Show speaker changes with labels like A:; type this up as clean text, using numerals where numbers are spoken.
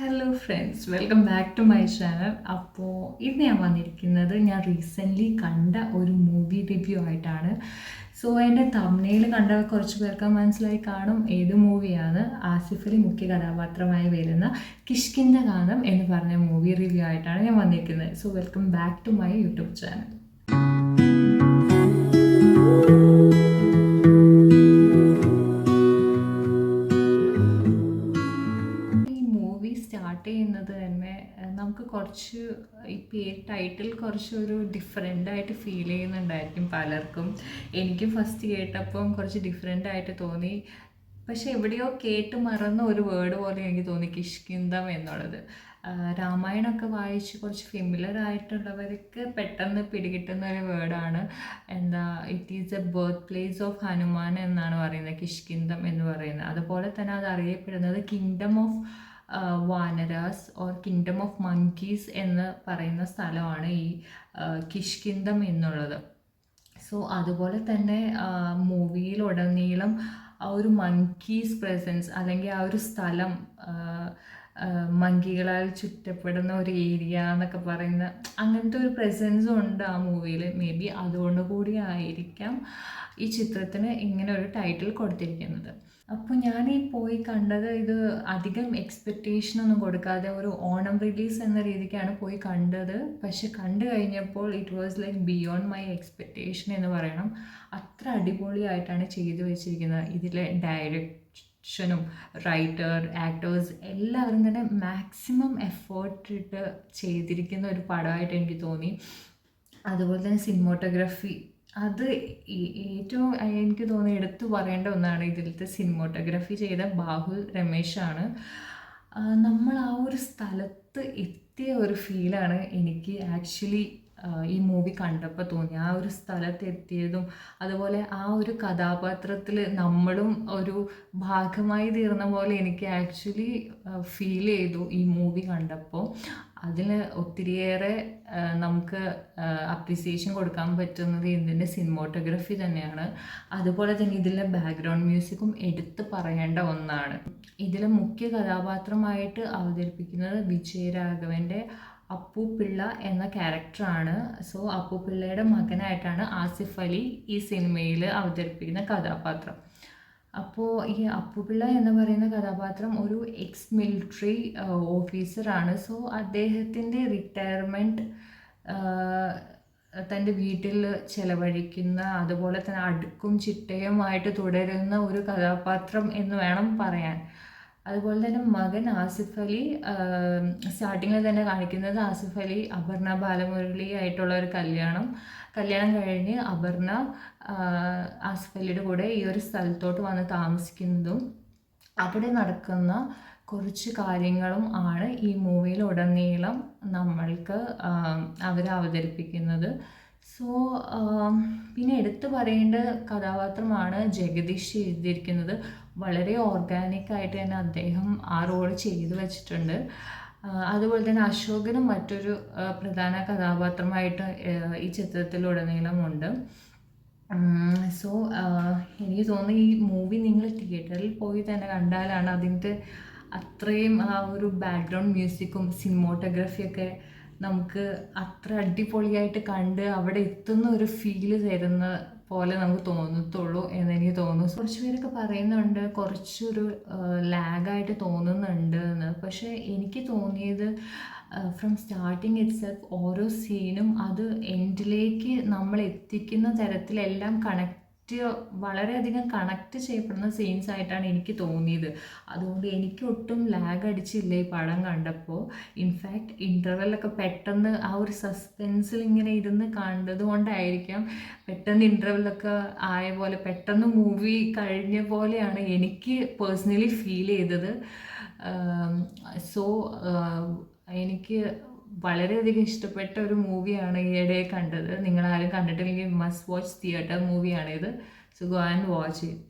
A: Hello friends, welcome back to my channel. അപ്പോൾ ഇന്ന് ഞാൻ വന്നിരിക്കുന്നത് ഞാൻ റീസെൻ്റ്ലി കണ്ട ഒരു മൂവി റിവ്യൂ ആയിട്ടാണ്. സോ എൻ്റെ തമ്പ്നെയിൽ കണ്ട കുറച്ച് പേർക്ക് മനസ്സിലായി കാണും ഏത് മൂവിയാണ്. ആസിഫ് അലി മുഖ്യ കഥാപാത്രമായി വരുന്ന കിഷ്കിന്ധകാന്ഡം എന്ന് പറഞ്ഞ മൂവി റിവ്യൂ ആയിട്ടാണ് ഞാൻ വന്നിരിക്കുന്നത്. So welcome back to my YouTube channel. Start ചെയ്യുന്നത് തന്നെ നമുക്ക് കുറച്ച് ഈ ടൈറ്റിൽ കുറച്ചൊരു ഡിഫറെൻ്റായിട്ട് ഫീൽ ചെയ്യുന്നുണ്ടായിരിക്കും പലർക്കും. എനിക്കും ഫസ്റ്റ് കേട്ടപ്പം കുറച്ച് ഡിഫറെൻ്റായിട്ട് തോന്നി. പക്ഷെ എവിടെയോ കേട്ട് മറന്ന ഒരു വേർഡ് പോലെ എനിക്ക് തോന്നി കിഷ്കിന്ധം എന്നുള്ളത്. രാമായണമൊക്കെ വായിച്ച് കുറച്ച് ഫെമിലർ ആയിട്ടുള്ളവർക്ക് പെട്ടെന്ന് പിടികിട്ടുന്ന ഒരു വേർഡാണ്. It is a birth place of Hanuman എന്നാണ് പറയുന്നത് കിഷ്കിന്ധം എന്ന് പറയുന്നത്. അതുപോലെ തന്നെ അത് അറിയപ്പെടുന്നത് kingdom of Vanaras or kingdom of monkeys എന്ന് പറയുന്ന സ്ഥലമാണ് ഈ കിഷ്കിന്ധം എന്നുള്ളത്. സോ അതുപോലെ തന്നെ മൂവിയിലുടനീളം ആ ഒരു മങ്കീസ് പ്രസൻസ് അല്ലെങ്കിൽ ആ ഒരു സ്ഥലം മങ്കികളാൽ ചുറ്റപ്പെടുന്ന ഒരു ഏരിയ എന്നൊക്കെ പറയുന്ന അങ്ങനത്തെ ഒരു പ്രസൻസും ഉണ്ട് ആ മൂവിയിൽ. മേ ബി അതുകൊണ്ട് കൂടി ആയിരിക്കാം ഈ ചിത്രത്തിന് ഇങ്ങനെ ഒരു ടൈറ്റിൽ കൊടുത്തിരിക്കുന്നത്. അപ്പോൾ ഞാൻ ഈ പോയി കണ്ടത് ഇത് അധികം എക്സ്പെക്റ്റേഷനൊന്നും കൊടുക്കാതെ ഒരു ഓണം റിലീസ് എന്ന രീതിക്കാണ് പോയി കണ്ടത്. പക്ഷെ കണ്ടു കഴിഞ്ഞപ്പോൾ it was like beyond my expectation എന്ന് പറയണം. അത്ര അടിപൊളിയായിട്ടാണ് ചെയ്തു വെച്ചിരിക്കുന്നത്. ഇതിലെ ഡയറക്ഷനും റൈറ്റർ ആക്ടേഴ്സ് എല്ലാവരും തന്നെ മാക്സിമം എഫേർട്ട് ഇട്ട് ചെയ്തിരിക്കുന്ന ഒരു പടമായിട്ട് എനിക്ക് തോന്നി. അതുപോലെ തന്നെ സിനിമോട്ടോഗ്രാഫി അത് ഏറ്റവും എനിക്ക് തോന്നി എടുത്തു പറയേണ്ട ഒന്നാണ്. ഇതിലത്തെ സിനിമോട്ടോഗ്രാഫി ചെയ്ത ബാഹുൽ രമേശാണ്. നമ്മൾ ആ ഒരു സ്ഥലത്ത് എത്തിയ ഒരു ഫീലാണ് എനിക്ക് ആക്ച്വലി ഈ മൂവി കണ്ടപ്പോൾ തോന്നി. ആ ഒരു സ്ഥലത്ത് എത്തിയതും അതുപോലെ ആ ഒരു കഥാപാത്രത്തിൽ നമ്മളും ഒരു ഭാഗമായി തീർന്ന പോലെ എനിക്ക് ആക്ച്വലി ഫീൽ ചെയ്തു ഈ മൂവി കണ്ടപ്പോൾ. അതിന് ഒത്തിരിയേറെ നമുക്ക് അപ്രിസിയേഷൻ കൊടുക്കാൻ പറ്റുന്നത് ഇതിൻ്റെ സിനിമോട്ടോഗ്രാഫി തന്നെയാണ്. അതുപോലെ തന്നെ ഇതിലെ ബാക്ക്ഗ്രൗണ്ട് മ്യൂസിക്കും എടുത്തു പറയേണ്ട ഒന്നാണ്. ഇതിലെ മുഖ്യ കഥാപാത്രമായിട്ട് അവതരിപ്പിക്കുന്നത് വിജയരാഘവൻ്റെ അപ്പു പിള്ള എന്ന ക്യാരക്ടറാണ്. സോ അപ്പു പിള്ളയുടെ മകനായിട്ടാണ് ആസിഫ് അലി ഈ സിനിമയിൽ അവതരിപ്പിക്കുന്ന കഥാപാത്രം. അപ്പോൾ ഈ അപ്പുപിള്ള എന്ന് പറയുന്ന കഥാപാത്രം ഒരു എക്സ് മിലിറ്ററി ഓഫീസറാണ്. സോ അദ്ദേഹത്തിൻ്റെ റിട്ടയർമെൻറ്റ് തൻ്റെ വീട്ടിൽ ചിലവഴിക്കുന്ന, അതുപോലെ തന്നെ അടുക്കും ചിട്ടയുമായിട്ട് തുടരുന്ന ഒരു കഥാപാത്രം എന്ന് വേണം പറയാൻ. അതുപോലെ തന്നെ മകൻ ആസിഫ് അലി, സ്റ്റാർട്ടിങ്ങിൽ തന്നെ കാണിക്കുന്നത് ആസിഫ് അലി അപർണ ബാലമുരളി ആയിട്ടുള്ള ഒരു കല്യാണം കഴിഞ്ഞ് അപർണ ആസിഫ് അലിയുടെ കൂടെ ഈ ഒരു സ്ഥലത്തോട്ട് വന്ന് താമസിക്കുന്നതും അവിടെ നടക്കുന്ന കുറച്ച് കാര്യങ്ങളും ആണ് ഈ മൂവിയിൽ ഉടനീളം നമ്മൾക്ക് അവർ അവതരിപ്പിക്കുന്നത്. സോ പിന്നെ എടുത്തു പറയേണ്ട കഥാപാത്രമാണ് ജഗദീഷ് ചെയ്തിരിക്കുന്നത്. വളരെ ഓർഗാനിക്കായിട്ട് തന്നെ അദ്ദേഹം ആ റോൾ ചെയ്തു വച്ചിട്ടുണ്ട്. അതുപോലെ തന്നെ അശോകനും മറ്റൊരു പ്രധാന കഥാപാത്രമായിട്ട് ഈ ചിത്രത്തിലുടനീളമുണ്ട്. സോ എനിക്ക് തോന്നുന്നു ഈ മൂവി നിങ്ങൾ തിയേറ്ററിൽ പോയി തന്നെ കണ്ടാലാണ് അതിൻ്റെ അത്രയും ആ ഒരു ബാക്ക്ഗ്രൗണ്ട് മ്യൂസിക്കും സിനിമോട്ടോഗ്രാഫിയൊക്കെ നമുക്ക് അത്ര അടിപൊളിയായിട്ട് കണ്ട് അവിടെ എത്തുന്ന ഒരു ഫീല് തരുന്ന പോലെ നമുക്ക് തോന്നത്തുള്ളൂ എന്നെനിക്ക് തോന്നുന്നു. കുറച്ച് പേരൊക്കെ പറയുന്നുണ്ട് കുറച്ചൊരു ലാഗായിട്ട് തോന്നുന്നുണ്ട് എന്ന്. പക്ഷേ എനിക്ക് തോന്നിയത് ഫ്രം സ്റ്റാർട്ടിങ് ഇറ്റ് സെൽഫ് ഓരോ സീനും അത് എൻഡിലേക്ക് നമ്മൾ എത്തിക്കുന്ന തരത്തിലെല്ലാം വളരെയധികം കണക്റ്റ് ചെയ്യപ്പെടുന്ന സീൻസ് ആയിട്ടാണ് എനിക്ക് തോന്നിയത്. അതുകൊണ്ട് എനിക്ക് ഒട്ടും ലാഗ് അടിച്ചില്ല ഈ പടം കണ്ടപ്പോൾ. ഇൻഫാക്റ്റ് ഇൻ്റർവെല്ലൊക്കെ പെട്ടെന്ന് ആ ഒരു സസ്പെൻസിൽ ഇങ്ങനെ ഇരുന്ന് കണ്ടത് കൊണ്ടായിരിക്കാം പെട്ടെന്ന് ഇൻ്റർവെല്ലൊക്കെ ആയ പോലെ പെട്ടെന്ന് മൂവി കഴിഞ്ഞ പോലെയാണ് എനിക്ക് പേഴ്സണലി ഫീൽ ചെയ്തത്. സോ എനിക്ക് വളരെയധികം ഇഷ്ടപ്പെട്ട ഒരു മൂവിയാണ് ഈയിടെ കണ്ടത്. നിങ്ങളാരും കണ്ടിട്ടില്ലെങ്കിൽ മസ്റ്റ് വാച്ച് തിയേറ്റർ മൂവിയാണിത്. So go and watch it.